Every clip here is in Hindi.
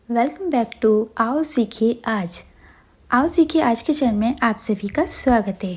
वेलकम बैक टू आओ सीखिए आज। आओ सीखिए आज के चैनल में आप सभी का स्वागत है।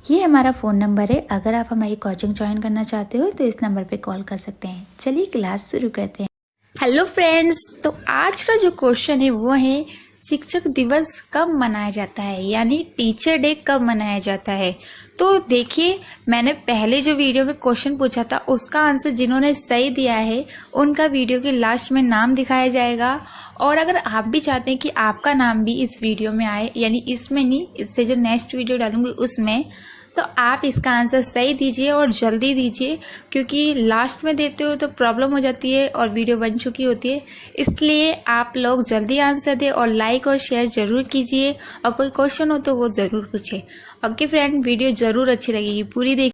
ये हमारा फ़ोन नंबर है। अगर आप हमारी कोचिंग ज्वाइन करना चाहते हो तो इस नंबर पे कॉल कर सकते हैं। चलिए क्लास शुरू करते हैं। हेलो फ्रेंड्स, तो आज का जो क्वेश्चन है वो है शिक्षक दिवस कब मनाया जाता है, यानी टीचर डे कब मनाया जाता है। तो देखिए, मैंने पहले जो वीडियो में क्वेश्चन पूछा था उसका आंसर जिन्होंने सही दिया है उनका वीडियो के लास्ट में नाम दिखाया जाएगा। और अगर आप भी चाहते हैं कि आपका नाम भी इस वीडियो में आए, यानी इसमें नहीं, इससे जो नेक्स्ट वीडियो डालूंगी उसमें, तो आप इसका आंसर सही दीजिए और जल्दी दीजिए, क्योंकि लास्ट में देते हो तो प्रॉब्लम हो जाती है और वीडियो बन चुकी होती है। इसलिए आप लोग जल्दी आंसर दें और लाइक और शेयर ज़रूर कीजिए, और कोई क्वेश्चन हो तो वो ज़रूर पूछें। ओके फ्रेंड, वीडियो ज़रूर अच्छी लगेगी, पूरी देखिए।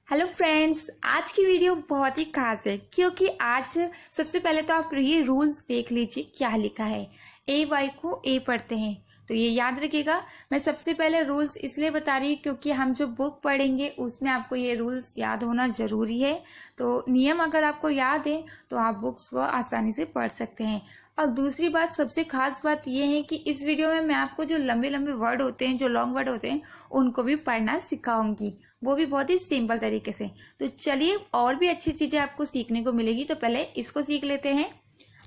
हेलो फ्रेंड्स, आज की वीडियो बहुत ही खास है, क्योंकि आज सबसे पहले तो आप ये रूल्स देख लीजिए क्या लिखा है। ए वाई को ए पढ़ते हैं, तो ये याद रखिएगा। मैं सबसे पहले रूल्स इसलिए बता रही हूँ क्योंकि हम जो बुक पढ़ेंगे उसमें आपको ये रूल्स याद होना ज़रूरी है। तो नियम अगर आपको याद है तो आप बुक्स को आसानी से पढ़ सकते हैं। और दूसरी बात, सबसे खास बात ये है कि इस वीडियो में मैं आपको जो लंबे लंबे वर्ड होते हैं, जो लॉन्ग वर्ड होते हैं, उनको भी पढ़ना सिखाऊंगी, वो भी बहुत ही सिंपल तरीके से। तो चलिए, और भी अच्छी चीज़ें आपको सीखने को मिलेगी। तो पहले इसको सीख लेते हैं।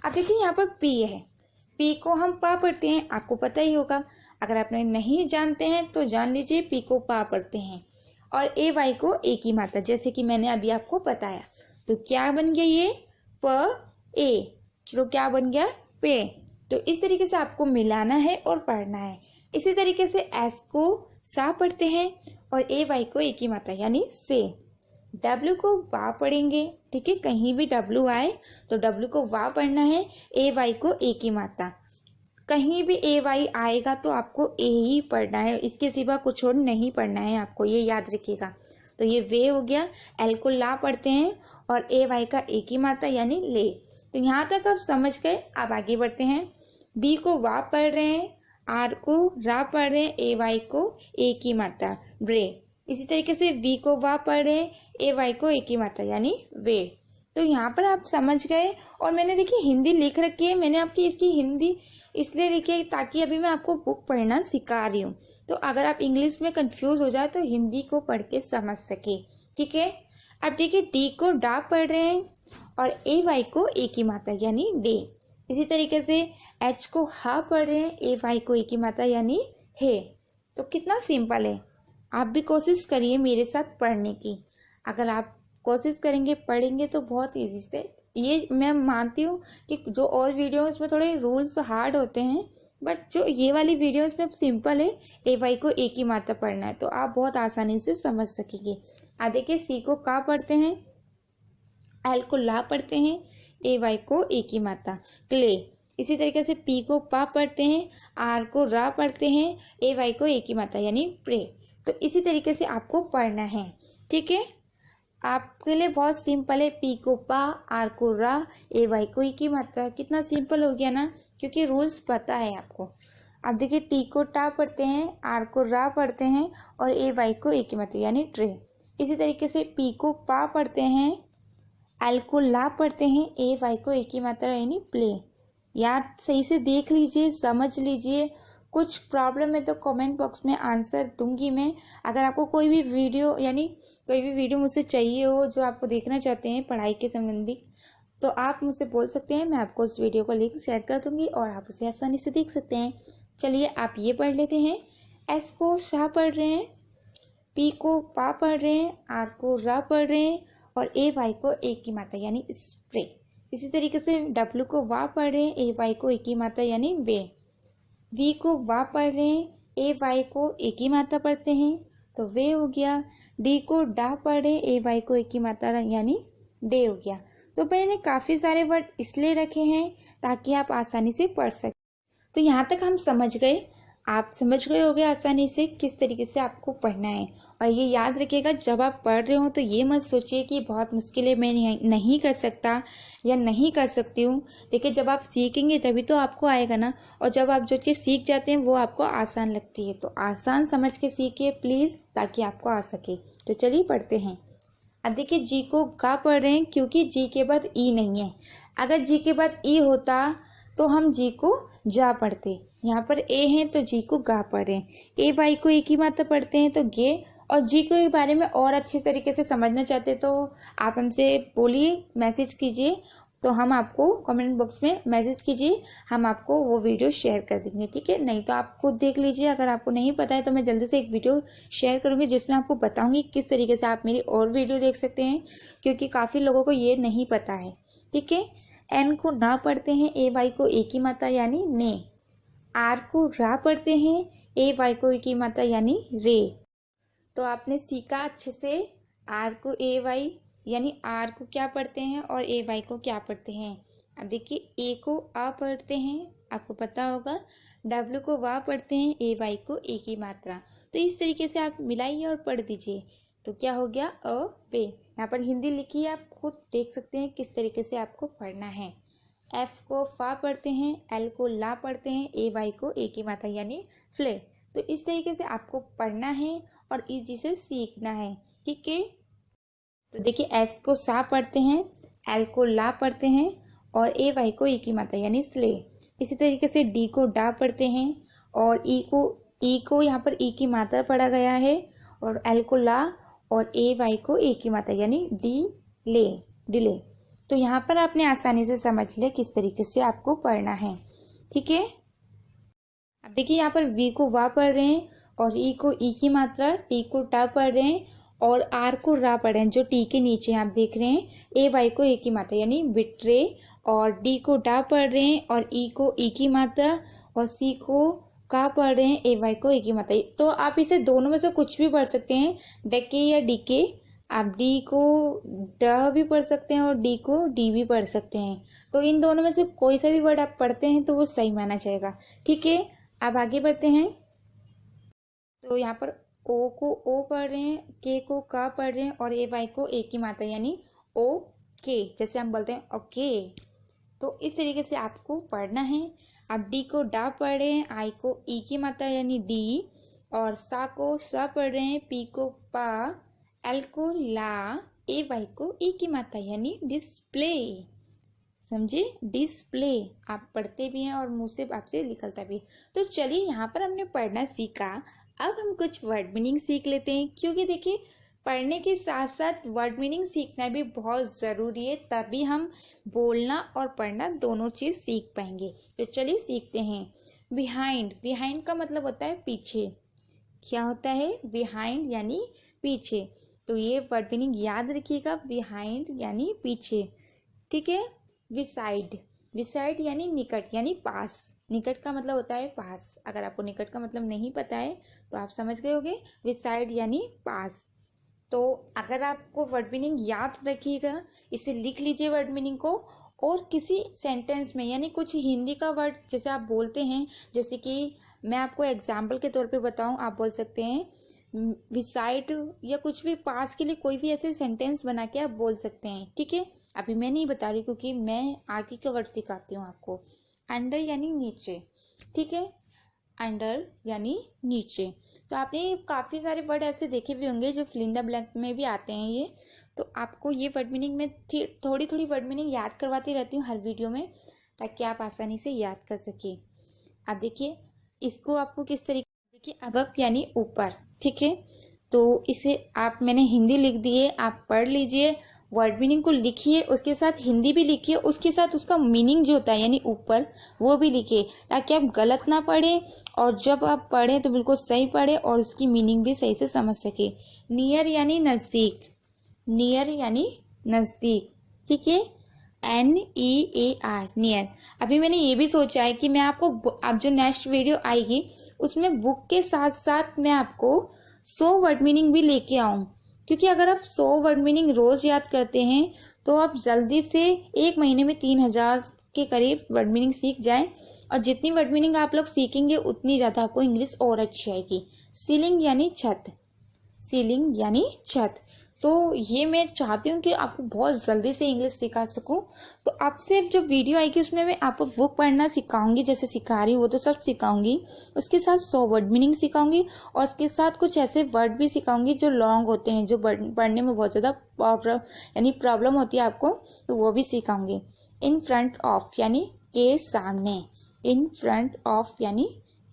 अब देखिए, यहाँ पर पी है। पी को हम पा पढ़ते हैं, आपको पता ही होगा। अगर आप नहीं जानते हैं तो जान लीजिए, पी को पा पढ़ते हैं। और ए वाई को ए की मात्रा, जैसे कि मैंने अभी आपको बताया। तो क्या बन गया ये? प ए। तो क्या बन गया? पे। तो इस तरीके से आपको मिलाना है और पढ़ना है। इसी तरीके से एस को सा पढ़ते हैं और ए वाई को ए की मात्रा यानी से। डब्ल्यू को वा पढ़ेंगे, ठीक है, कहीं भी डब्ल्यू आए तो डब्ल्यू को वा पढ़ना है, ए वाई को ए की मात्रा। कहीं भी ए वाई आएगा तो आपको ए ही पढ़ना है, इसके सिवा कुछ और नहीं पढ़ना है आपको, ये याद रखिएगा। तो ये वे हो गया। एल को ला पढ़ते हैं और ए वाई का ए की मात्रा यानी ले। तो यहाँ तक आप समझ गए। अब आगे बढ़ते हैं। बी को वा पढ़ रहे हैं, आर को रा पढ़ रहे हैं, ए वाई को ए की मात्रा ब्रे। इसी तरीके से वी को वा पढ़ रहे हैं, ए वाई को ए की मात्रा यानी वे। तो यहाँ पर आप समझ गए। और मैंने देखिए हिंदी लिख रखी है, मैंने आपकी इसकी हिंदी इसलिए लिखी है ताकि अभी मैं आपको बुक पढ़ना सिखा रही हूँ। तो अगर आप इंग्लिश में कंफ्यूज हो जाए तो हिंदी को पढ़ के समझ सके, ठीक है। अब देखिए, डी को डा पढ़ रहे हैं और ए वाई को ए की मात्रा यानी डे। इसी तरीके से एच को हा पढ़ रहे हैं, ए वाई को ए की मात्रा यानी हे। तो कितना सिंपल है। आप भी कोशिश करिए मेरे साथ पढ़ने की। अगर आप कोशिश करेंगे, पढ़ेंगे तो बहुत इजी से। ये मैं मानती हूँ कि जो और वीडियो उसमें थोड़े रूल्स हार्ड होते हैं, बट जो ये वाली वीडियो इसमें सिंपल है। ए वाई को ए की मात्रा पढ़ना है तो आप बहुत आसानी से समझ सकेंगे। देखिए, सी को का पढ़ते हैं, एल को ला पढ़ते हैं, ए वाई को ए की मात्रा क्ले। इसी तरीके से पी को पा पढ़ते हैं, आर को रा पढ़ते हैं, ए वाई को ए की मात्रा यानी प्रे। तो इसी तरीके से आपको पढ़ना है, ठीक है। आपके लिए बहुत सिंपल है। पी को पा, आर को रा, ए वाई को ए की मात्रा। कितना सिंपल हो गया ना, क्योंकि रूल्स पता है आपको। अब देखिए, टी को टा पढ़ते हैं, आर को रा पढ़ते हैं और ए वाई को ए की मात्रा यानी ट्रे। इसी तरीके से पी को पा पढ़ते हैं, एल को ला पढ़ते हैं, ए वाई को ए की मात्रा यानी प्ले। याद सही से देख लीजिए, समझ लीजिए। कुछ प्रॉब्लम है तो कमेंट बॉक्स में आंसर दूंगी मैं। अगर आपको कोई भी वीडियो मुझसे चाहिए हो जो आपको देखना चाहते हैं पढ़ाई के संबंधी, तो आप मुझसे बोल सकते हैं। मैं आपको उस वीडियो का लिंक शेयर कर दूंगी और आप उसे आसानी से देख सकते हैं। चलिए, आप ये पढ़ लेते हैं। एस को शाह पढ़ रहे हैं, पी को पा पढ़ रहे हैं, आर को रा पढ़ रहे हैं और ए वाई को ए की मात्रा यानी स्प्रे। इसी तरीके से डब्ल्यू को वा पढ़ रहे हैं, ए वाई को ए की मात्रा यानी वे। वी को वा पढ़ रहे हैं, ए वाई को ए की मात्रा पढ़ते हैं तो वे हो गया। डी को डा पढ़ रहे हैं, ए वाई को ए की मात्रा यानी डे हो गया। तो मैंने काफ़ी सारे वर्ड इसलिए रखे हैं ताकि आप आसानी से पढ़ सकें। तो यहाँ तक हम समझ गए। आप समझ गए होंगे आसानी से किस तरीके से आपको पढ़ना है। और ये याद रखिएगा, जब आप पढ़ रहे हो तो ये मत सोचिए कि बहुत मुश्किल है, मैं नहीं कर सकता या नहीं कर सकती हूँ। देखिए, जब आप सीखेंगे तभी तो आपको आएगा ना। और जब आप जो चीज़ सीख जाते हैं वो आपको आसान लगती है। तो आसान समझ के सीखिए प्लीज़, ताकि आपको आ सके। तो चलिए पढ़ते हैं। अब देखिए, जी को गा पढ़ रहे हैं क्योंकि जी के बाद ई नहीं है। अगर जी के बाद ई होता तो हम जी को जा पढ़ते। यहाँ पर ए है तो जी को गा पढ़ रहे हैं। ए वाई को एक ही मात्रा पढ़ते हैं तो गे। और जी के बारे में और अच्छे तरीके से समझना चाहते तो आप हमसे बोलिए, मैसेज कीजिए, तो हम आपको कमेंट बॉक्स में मैसेज कीजिए, हम आपको वो वीडियो शेयर कर देंगे, ठीक है। नहीं तो आप खुद देख लीजिए, अगर आपको नहीं पता है तो मैं जल्दी से एक वीडियो शेयर करूंगी जिसमें आपको बताऊंगी किस तरीके से आप मेरी और वीडियो देख सकते हैं, क्योंकि काफ़ी लोगों को ये नहीं पता है, ठीक है। एन को ना पढ़ते हैं, ए वाई को एक ही मात्रा यानी ने। आर को रा पढ़ते हैं, ए वाई को एक ही मात्रा यानी रे। तो आपने सीखा अच्छे से आर को ए वाई यानी आर को क्या पढ़ते हैं और ए वाई को क्या पढ़ते हैं। अब देखिए, ए को आ पढ़ते हैं, आपको पता होगा। डब्ल्यू को वा पढ़ते हैं, ए वाई को एक ही मात्रा। तो इस तरीके से आप मिलाइए और पढ़ दीजिए, तो क्या हो गया, अ वे। यहाँ पर हिंदी लिखी है, आप खुद देख सकते हैं किस तरीके से आपको पढ़ना है। एफ को फा पढ़ते हैं, एल को ला पढ़ते हैं, ए वाई को एक ही मात्रा यानी फ्ले। तो इस तरीके से आपको पढ़ना है और इजी से सीखना है, ठीक है। तो देखिए, एस को सा पढ़ते हैं, एल को ला पढ़ते हैं और ए वाई को एक ही मात्रा यानी स्ले। इसी तरीके से डी को डा पढ़ते हैं और ई को यहाँ पर ई की मात्रा पढ़ा गया है और एल को ला और ए वाई को एक ही मात्रा यानी डी ले, डिले। तो यहाँ पर आपने आसानी से समझ लिया किस तरीके से आपको पढ़ना है, ठीक है। अब देखिए, यहाँ पर वी को वा पढ़ रहे हैं और ई को ई की मात्रा, टी को टा पढ़ रहे हैं और आर को रा पढ़ रहे हैं, जो टी के नीचे आप देख रहे हैं। ए वाई को एक ही मात्रा यानी बिट्रे और डी को डा पढ़ रहे हैं और ई को ई की मात्रा और सी को का पढ़ रहे हैं, ए वाई को एक ही मात्रा। तो आप इसे दोनों में से कुछ भी पढ़ सकते हैं, डके या डीके। आप डी को ड भी पढ़ सकते हैं और डी को डी भी पढ़ सकते हैं। तो इन दोनों में से कोई सा भी वर्ड आप पढ़ते हैं तो वो सही माना जाएगा, ठीक है। अब आगे बढ़ते हैं। तो यहाँ पर ओ को ओ पढ़ रहे हैं, के को का पढ़ रहे हैं और ए वाई को एक ही मात्रा यानी ओ के, जैसे हम बोलते हैं ओके। तो इस तरीके से आपको पढ़ना है। अब डी को डा पढ़ रहे हैं, आई को ई की मात्रा यानी डी और सा को सा पढ़ रहे हैं, पी को पा, एल को ला, ए वाई को ई की मात्रा यानी डिस्प्ले। समझे, डिस्प्ले आप पढ़ते भी हैं और मुंह से आपसे निकलता भी है। तो चलिए, यहाँ पर हमने पढ़ना सीखा, अब हम कुछ वर्ड मीनिंग सीख लेते हैं, क्योंकि देखिए पढ़ने के साथ साथ वर्ड मीनिंग सीखना भी बहुत ज़रूरी है, तभी हम बोलना और पढ़ना दोनों चीज़ सीख पाएंगे। तो चलिए सीखते हैं। बिहाइंड, बिहाइंड का मतलब होता है पीछे। क्या होता है, बिहाइंड यानी पीछे। तो ये वर्ड मीनिंग याद रखिएगा, बिहाइंड यानी पीछे, ठीक है। विसाइड, विसाइड यानी निकट यानी पास। निकट का मतलब होता है पास। अगर आपको निकट का मतलब नहीं पता है तो आप समझ गए होंगे, विसाइड यानी पास। तो अगर आपको वर्ड मीनिंग याद रखिएगा, इसे लिख लीजिए वर्ड मीनिंग को, और किसी सेंटेंस में यानी कुछ हिंदी का वर्ड जैसे आप बोलते हैं, जैसे कि मैं आपको एग्जाम्पल के तौर पे बताऊं, आप बोल सकते हैं विसाइड या कुछ भी पास के लिए कोई भी ऐसे सेंटेंस बना के आप बोल सकते हैं, ठीक है। अभी मैं नहीं बता रही क्योंकि मैं आगे का वर्ड सिखाती हूँ आपको। अंडर यानी नीचे, ठीक है, अंडर यानी नीचे। तो आपने काफ़ी सारे वर्ड ऐसे देखे भी होंगे जो फिल इन द ब्लैंक में भी आते हैं ये। तो आपको ये वर्ड मीनिंग में थोड़ी थोड़ी वर्ड मीनिंग याद करवाती रहती हूँ हर वीडियो में, ताकि आप आसानी से याद कर सके। अब देखिए, इसको आपको किस तरीके, देखिए अबव यानी ऊपर, ठीक है। तो इसे आप, मैंने हिंदी लिख दी है, आप पढ़ लीजिए, वर्ड मीनिंग को लिखिए, उसके साथ हिंदी भी लिखिए, उसके साथ उसका मीनिंग जो होता है यानी ऊपर वो भी लिखिए, ताकि आप गलत ना पढ़ें और जब आप पढ़ें तो बिल्कुल सही पढ़ें और उसकी मीनिंग भी सही से समझ सके। नियर यानी नज़दीक, नियर यानी नज़दीक, ठीक है, NEAR, नियर। अभी मैंने ये भी सोचा है कि मैं आपको, अब जो नेक्स्ट वीडियो आएगी उसमें बुक के साथ साथ मैं आपको 100 वर्ड मीनिंग भी लेके आऊँ, क्योंकि अगर आप 100 वर्ड मीनिंग रोज याद करते हैं तो आप जल्दी से 1 महीने में 3000 के करीब वर्ड मीनिंग सीख जाएं, और जितनी वर्ड मीनिंग आप लोग सीखेंगे उतनी ज़्यादा आपको इंग्लिश और अच्छी आएगी। सीलिंग यानी छत, सीलिंग यानी छत। तो ये मैं चाहती हूँ कि आपको बहुत जल्दी से इंग्लिश सिखा सकूँ। तो आपसे जो वीडियो आएगी उसमें मैं आपको बुक पढ़ना सिखाऊंगी, जैसे सिखा रही हूँ वो तो सब सिखाऊंगी, उसके साथ 100 वर्ड मीनिंग सिखाऊंगी और उसके साथ कुछ ऐसे वर्ड भी सिखाऊंगी जो लॉन्ग होते हैं, जो पढ़ने में बहुत ज़्यादा प्रॉब्लम होती है आपको, तो वो भी सिखाऊंगी। इन फ्रंट ऑफ यानी के सामने, इन फ्रंट ऑफ यानी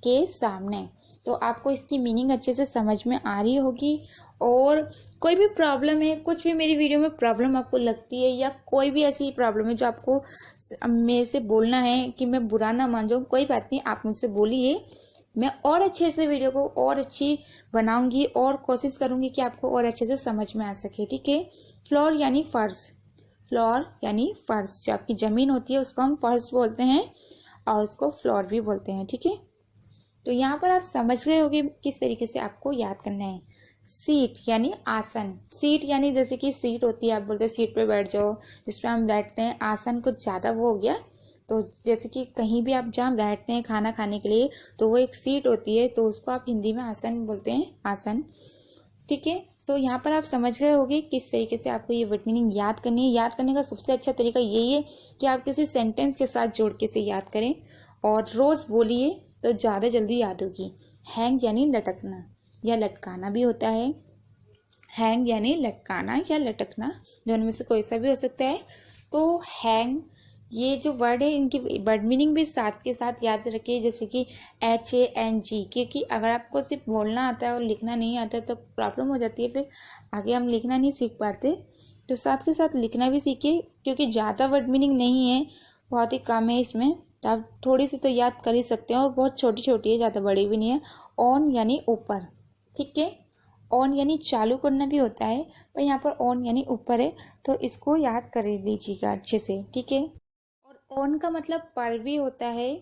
के सामने। तो आपको इसकी मीनिंग अच्छे से समझ में आ रही होगी। और कोई भी प्रॉब्लम है, कुछ भी मेरी वीडियो में प्रॉब्लम आपको लगती है या कोई भी ऐसी प्रॉब्लम है जो आपको मेरे से बोलना है कि मैं बुरा ना मान जाऊँ, कोई बात नहीं, आप मुझसे बोलिए। मैं और अच्छे से वीडियो को और अच्छी बनाऊंगी और कोशिश करूंगी कि आपको और अच्छे से समझ में आ सके। ठीक है। फ्लोर यानी फर्श, फ्लोर यानी फर्श, जो आपकी जमीन होती है उसको हम फर्श बोलते हैं और उसको फ्लोर भी बोलते हैं। ठीक है। तो यहाँ पर आप समझ गए होंगे किस तरीके से आपको याद करना है। सीट यानी आसन, सीट यानी जैसे कि सीट होती है, आप बोलते हैं सीट पे बैठ जाओ, जिस पे हम बैठते हैं। आसन कुछ ज़्यादा वो हो गया, तो जैसे कि कहीं भी आप जहाँ बैठते हैं खाना खाने के लिए, तो वो एक सीट होती है, तो उसको आप हिंदी में आसन बोलते हैं, आसन। ठीक है। तो यहाँ पर आप समझ गए होंगे किस तरीके से आपको ये वर्ड मीनिंग याद करनी है। याद करने का सबसे अच्छा तरीका यही है कि आप किसी सेंटेंस के साथ जोड़ के से याद करें और रोज बोलिए तो ज़्यादा जल्दी याद होगी। हैंग यानी लटकना या लटकाना भी होता है। हैंग यानी लटकाना या लटकना, दोनों में से कोई सा भी हो सकता है। तो हैंग, ये जो वर्ड है इनकी वर्ड मीनिंग भी साथ के साथ याद रखिए, जैसे कि HANG, क्योंकि अगर आपको सिर्फ बोलना आता है और लिखना नहीं आता है तो प्रॉब्लम हो जाती है, फिर आगे हम लिखना नहीं सीख पाते। तो साथ के साथ लिखना भी सीखिए, क्योंकि ज़्यादा वर्ड मीनिंग नहीं है, बहुत ही कम है इसमें, तो आप थोड़ी सी तो याद कर ही सकते हैं और बहुत छोटी छोटी है, ज़्यादा बड़ी भी नहीं है। ऑन यानी ऊपर। ठीक है। ऑन यानी चालू करना भी होता है, पर यहाँ पर ऑन यानी ऊपर है, तो इसको याद कर लीजिएगा अच्छे से। ठीक है। और ऑन का मतलब पर भी होता है,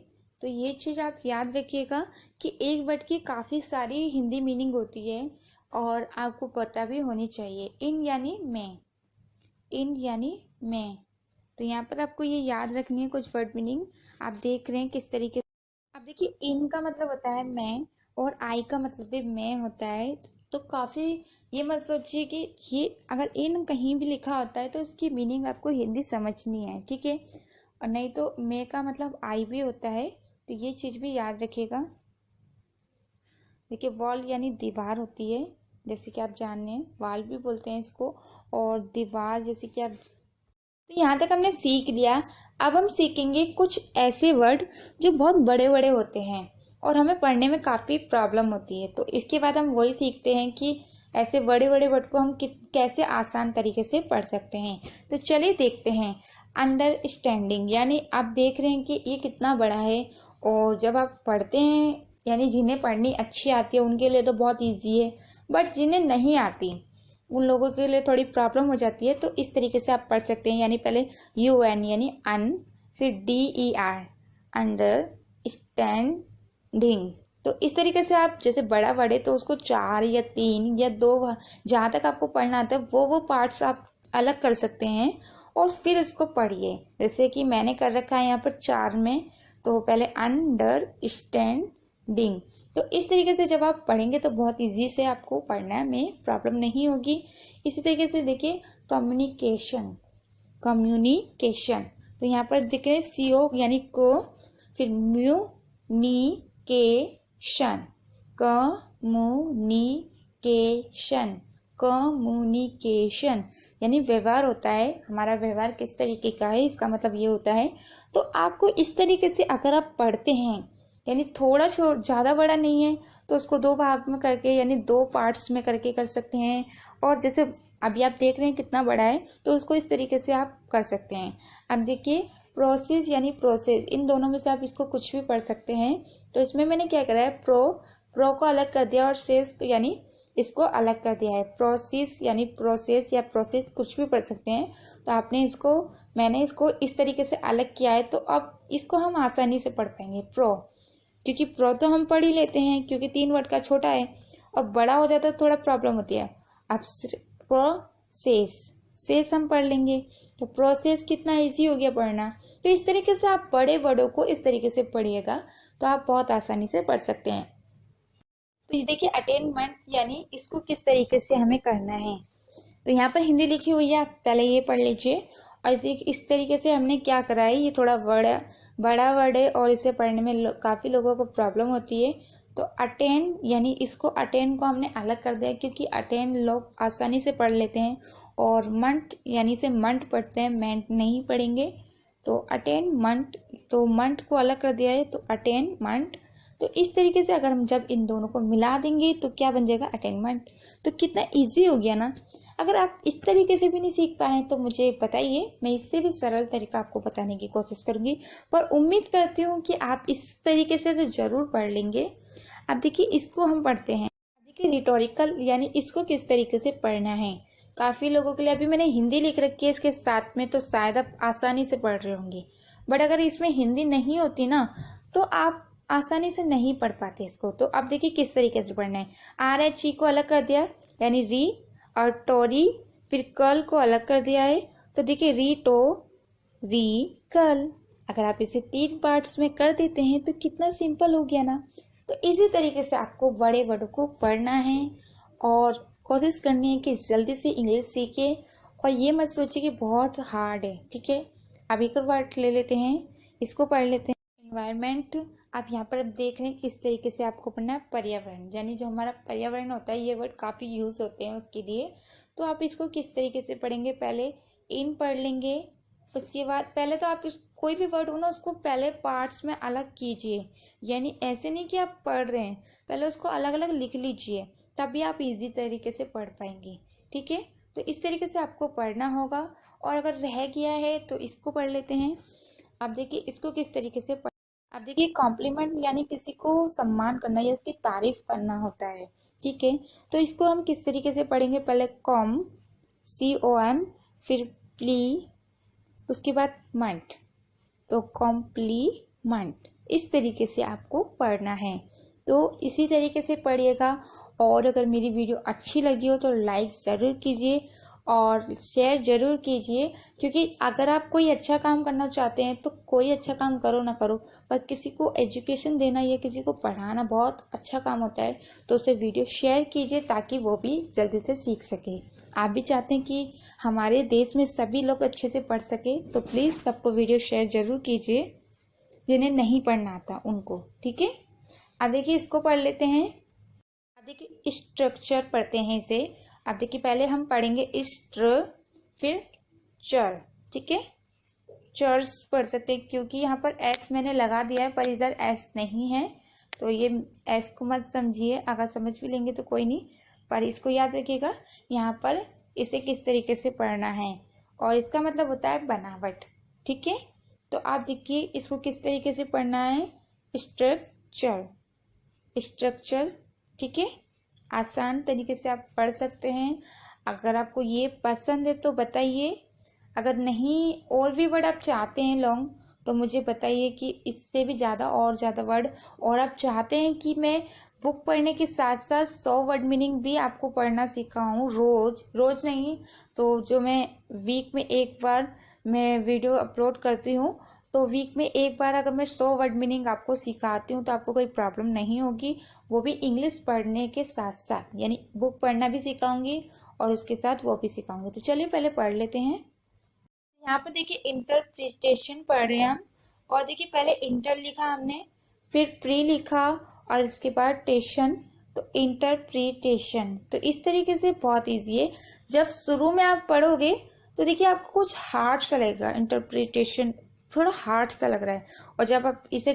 तो ये चीज़ आप याद रखिएगा कि एक वर्ड की काफ़ी सारी हिंदी मीनिंग होती है और आपको पता भी होनी चाहिए। इन यानी मैं, इन यानी मैं, तो यहाँ पर आपको ये याद रखनी है कुछ वर्ड मीनिंग। आप देख रहे हैं किस तरीके से। अब देखिए, इन का मतलब होता है मैं और आई का मतलब भी मैं होता है। तो काफ़ी, ये मत सोचिए कि ये अगर इन कहीं भी लिखा होता है तो उसकी मीनिंग आपको हिंदी समझनी है। ठीक है। और नहीं तो मैं का मतलब आई भी होता है, तो ये चीज़ भी याद रखिएगा। देखिए, वॉल यानी दीवार होती है, जैसे कि आप जान रहे हैं, वॉल भी बोलते हैं इसको, और दीवार जैसे कि आप। तो यहाँ तक हमने सीख लिया। अब हम सीखेंगे कुछ ऐसे वर्ड जो बहुत बड़े बड़े होते हैं और हमें पढ़ने में काफ़ी प्रॉब्लम होती है। तो इसके बाद हम वही सीखते हैं कि ऐसे बड़े बड़े वर्ड को हम कैसे आसान तरीके से पढ़ सकते हैं। तो चलिए देखते हैं। अंडरस्टैंडिंग, यानी आप देख रहे हैं कि ये कितना बड़ा है, और जब आप पढ़ते हैं, यानी जिन्हें पढ़नी अच्छी आती है उनके लिए तो बहुत ईजी है, बट जिन्हें नहीं आती उन लोगों के लिए थोड़ी प्रॉब्लम हो जाती है। तो इस तरीके से आप पढ़ सकते हैं, यानी पहले UN यानी अन, फिर DER, अंडरस्टैंडिंग। तो इस तरीके से आप जैसे बड़ा पढ़े तो उसको 4 या 3 या 2, जहाँ तक आपको पढ़ना आता है वो पार्ट्स आप अलग कर सकते हैं और फिर इसको पढ़िए। जैसे कि मैंने कर रखा है यहाँ पर 4 में, तो पहले अंडरस्टैंडिंग। तो इस तरीके से जब आप पढ़ेंगे तो बहुत इजी से आपको पढ़ने में प्रॉब्लम नहीं होगी। इसी तरीके से देखिए, कम्युनिकेशन, कम्युनिकेशन, तो यहाँ पर दिख रहे हैं CO यानी को, फिर म्यूनिकेशन, कम्युनिकेशन, कम्युनिकेशन यानी व्यवहार होता है, हमारा व्यवहार किस तरीके का है, इसका मतलब ये होता है। तो आपको इस तरीके से अगर आप पढ़ते हैं, यानी थोड़ा ज़्यादा बड़ा नहीं है तो उसको 2 भाग में करके, यानी 2 पार्ट्स में करके कर सकते हैं। और जैसे अभी आप देख रहे हैं कितना बड़ा है, तो उसको इस तरीके से आप कर सकते हैं। अब देखिए, प्रोसेस यानी प्रोसेस, इन दोनों में से आप इसको कुछ भी पढ़ सकते हैं। तो इसमें मैंने क्या करा है, प्रो को अलग कर दिया और सेस यानी इसको अलग कर दिया है। प्रोसेस यानी प्रोसेस या प्रोसेस कुछ भी पढ़ सकते हैं। तो मैंने इसको इस तरीके से अलग किया है, तो अब इसको हम आसानी से पढ़ पाएंगे। क्योंकि प्रो तो हम पढ़ ही लेते हैं, क्योंकि 3 वर्ड का छोटा है, और बड़ा हो जाता है थोड़ा प्रॉब्लम होती है। अब सेस हम पढ़ लेंगे, तो प्रोसेस कितना इजी हो गया पढ़ना। तो इस तरीके से आप बड़े वर्डों को इस तरीके से पढ़िएगा तो आप बहुत आसानी से पढ़ सकते हैं। तो ये देखिए, अटेनमेंट यानी इसको किस तरीके से हमें करना है। तो यहाँ पर हिंदी लिखी हुई है, आप पहले ये पढ़ लीजिए। और इस तरीके से हमने क्या करा है, ये थोड़ा बड़ा वर्ड है और इसे पढ़ने में काफ़ी लोगों को प्रॉब्लम होती है। तो अटेन यानी इसको, अटेन को हमने अलग कर दिया, क्योंकि अटेन लोग आसानी से पढ़ लेते हैं, और मंट यानी से मंट पढ़ते हैं, मेंट नहीं पढ़ेंगे। तो अटेनमेंट, तो मंथ को अलग कर दिया है तो अटेनमेंट। तो इस तरीके से अगर हम जब इन दोनों को मिला देंगे तो क्या बन जाएगा, अटेनमेंट। तो कितना इजी हो गया ना। अगर आप इस तरीके से भी नहीं सीख पा रहे हैं तो मुझे बताइए, मैं इससे भी सरल तरीका आपको बताने की कोशिश करूंगी। पर उम्मीद करती हूँ कि आप इस तरीके से तो जरूर पढ़ लेंगे। अब देखिए इसको हम पढ़ते हैं। देखिए रिटोरिकल यानी इसको किस तरीके से पढ़ना है। काफ़ी लोगों के लिए अभी मैंने हिंदी लिख रखी है इसके साथ में, तो शायद आप आसानी से पढ़ रहे होंगे। बट अगर इसमें हिंदी नहीं होती ना तो आप आसानी से नहीं पढ़ पाते इसको। तो अब देखिए किस तरीके से पढ़ना है। आर एच ई को अलग कर दिया यानी री, और टोरी, फिर कल को अलग कर दिया है तो देखिए री टो री कल। अगर आप इसे 3 पार्ट्स में कर देते हैं तो कितना सिंपल हो गया ना। तो इसी तरीके से आपको बड़े वर्डों को पढ़ना है और कोशिश करनी है कि जल्दी से इंग्लिश सीखे। और ये मत सोचिए कि बहुत हार्ड है, ठीक है। अब एक और वर्ड ले लेते हैं, इसको पढ़ लेते हैं। एनवायरनमेंट। आप यहाँ पर देख रहे हैं किस तरीके से आपको पढ़ना है, पर्यावरण, यानी जो हमारा पर्यावरण होता है, ये वर्ड काफ़ी यूज़ होते हैं उसके लिए। तो आप इसको किस तरीके से पढ़ेंगे, पहले इन पढ़ लेंगे। उसके बाद पहले तो आप इस कोई भी वर्ड हो ना उसको पहले पार्ट्स में अलग कीजिए, यानी ऐसे नहीं कि आप पढ़ रहे हैं, पहले उसको अलग अलग लिख लीजिए, तभी आप इजी तरीके से पढ़ पाएंगे, ठीक है। तो इस तरीके से आपको पढ़ना होगा। और अगर रह गया है तो इसको पढ़ लेते हैं। अब देखिए इसको किस तरीके से पढ़। अब देखिए कॉम्प्लीमेंट यानी किसी को सम्मान करना या उसकी तारीफ करना होता है, ठीक है। तो इसको हम किस तरीके से पढ़ेंगे, पहले कॉम, COM, फिर प्ली, उसके बाद मंट, तो कॉम्प्लीमेंट। इस तरीके से आपको पढ़ना है। तो इसी तरीके से पढ़िएगा। और अगर मेरी वीडियो अच्छी लगी हो तो लाइक ज़रूर कीजिए और शेयर ज़रूर कीजिए, क्योंकि अगर आप कोई अच्छा काम करना चाहते हैं तो कोई अच्छा काम करो ना करो, पर किसी को एजुकेशन देना या किसी को पढ़ाना बहुत अच्छा काम होता है। तो उसे वीडियो शेयर कीजिए ताकि वो भी जल्दी से सीख सके। आप भी चाहते हैं कि हमारे देश में सभी लोग अच्छे से पढ़ सके, तो प्लीज़ सबको वीडियो शेयर ज़रूर कीजिए जिन्हें नहीं पढ़ना आता उनको, ठीक है। अब देखिए इसको पढ़ लेते हैं। अब देखिए स्ट्रक्चर पढ़ते हैं इसे। अब देखिए पहले हम पढ़ेंगे स्ट्र, फिर चर, ठीक है। चर्स पढ़ सकते हैं क्योंकि यहाँ पर एस मैंने लगा दिया है पर इधर एस नहीं है, तो ये एस को मत समझिए, अगर समझ भी लेंगे तो कोई नहीं, पर इसको याद रखिएगा यहाँ पर इसे किस तरीके से पढ़ना है। और इसका मतलब होता है बनावट, ठीक है। तो आप देखिए इसको किस तरीके से पढ़ना है, स्ट्रक्चर, स्ट्रक्चर, ठीक है। आसान तरीके से आप पढ़ सकते हैं। अगर आपको ये पसंद है तो बताइए, अगर नहीं और भी वर्ड आप चाहते हैं लॉन्ग तो मुझे बताइए कि इससे भी ज़्यादा और ज़्यादा वर्ड, और आप चाहते हैं कि मैं बुक पढ़ने के साथ साथ 100 वर्ड मीनिंग भी आपको पढ़ना सिखाऊं रोज रोज नहीं, तो जो मैं वीक में एक बार मैं वीडियो अपलोड करती हूँ, तो वीक में एक बार अगर मैं 100 वर्ड मीनिंग आपको सिखाती हूँ तो आपको कोई प्रॉब्लम नहीं होगी। वो भी इंग्लिश पढ़ने के साथ साथ, यानी बुक पढ़ना भी सिखाऊंगी और उसके साथ वो भी सिखाऊंगी। तो चलिए पहले पढ़ लेते हैं। यहाँ पर देखिए इंटरप्रिटेशन पढ़ रहे हैं हम। और देखिए पहले इंटर लिखा हमने, फिर प्री लिखा और इसके बाद टेशन, तो इंटरप्रिटेशन। तो इस तरीके से बहुत ईजी है। जब शुरू में आप पढ़ोगे तो देखिए आपको कुछ हार्ड सा लगेगा, इंटरप्रिटेशन थोड़ा हार्ड सा लग रहा है, और जब आप इसे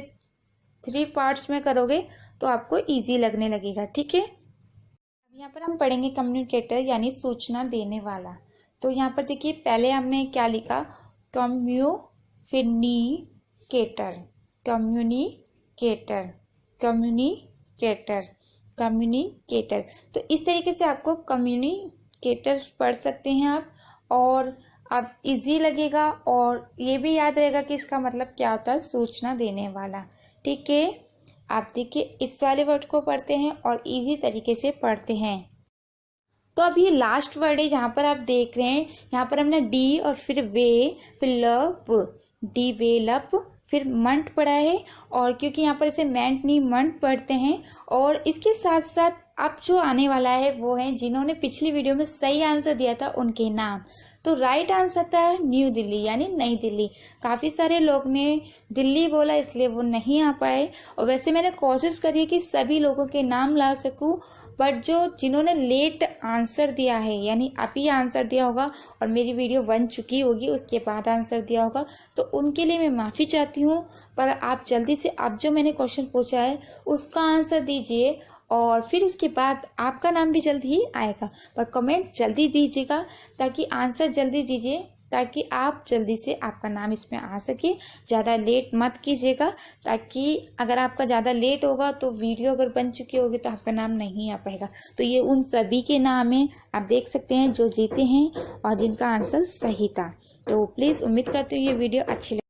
3 पार्ट्स में करोगे तो आपको इजी लगने लगेगा, ठीक है। अब यहाँ पर हम पढ़ेंगे कम्युनिकेटर यानी सूचना देने वाला। तो यहाँ पर देखिए पहले हमने क्या लिखा, कम्युनिकेटर, कम्युनिकेटर, कम्युनिकेटर, कम्युनिकेटर। तो इस तरीके से आपको कम्युनिकेटर पढ़ सकते हैं आप, और अब इजी लगेगा और ये भी याद रहेगा कि इसका मतलब क्या होता है, सूचना देने वाला, ठीक है। आप देखिए इस वाले वर्ड को पढ़ते हैं और इजी तरीके से पढ़ते हैं। तो अब ये लास्ट वर्ड है, यहाँ पर आप देख रहे हैं, यहाँ पर हमने डी और फिर वे, फिर लप, डिवेलप, फिर मंट पढ़ा है। और क्योंकि यहाँ पर इसे मेंट नहीं मंट पढ़ते हैं। और इसके साथ साथ अब जो आने वाला है वो है जिन्होंने पिछली वीडियो में सही आंसर दिया था उनके नाम। तो राइट आंसर था न्यू दिल्ली यानी नई दिल्ली। काफ़ी सारे लोग ने दिल्ली बोला इसलिए वो नहीं आ पाए, और वैसे मैंने कोशिश करी कि सभी लोगों के नाम ला सकूं, बट जिन्होंने लेट आंसर दिया है, यानी अभी आंसर दिया होगा और मेरी वीडियो बन चुकी होगी उसके बाद आंसर दिया होगा, तो उनके लिए मैं माफ़ी चाहती हूँ। पर आप जल्दी से अब जो मैंने क्वेश्चन पूछा है उसका आंसर दीजिए और फिर उसके बाद आपका नाम भी जल्दी ही आएगा। पर कमेंट जल्दी दीजिएगा ताकि आंसर जल्दी दीजिए, ताकि आप जल्दी से आपका नाम इसमें आ सके। ज़्यादा लेट मत कीजिएगा, ताकि अगर आपका ज़्यादा लेट होगा तो वीडियो अगर बन चुकी होगी तो आपका नाम नहीं आ पाएगा। तो ये उन सभी के नाम है, आप देख सकते हैं, जो जीते हैं और जिनका आंसर सही था। तो प्लीज़ उम्मीद करती हूँ ये वीडियो अच्छी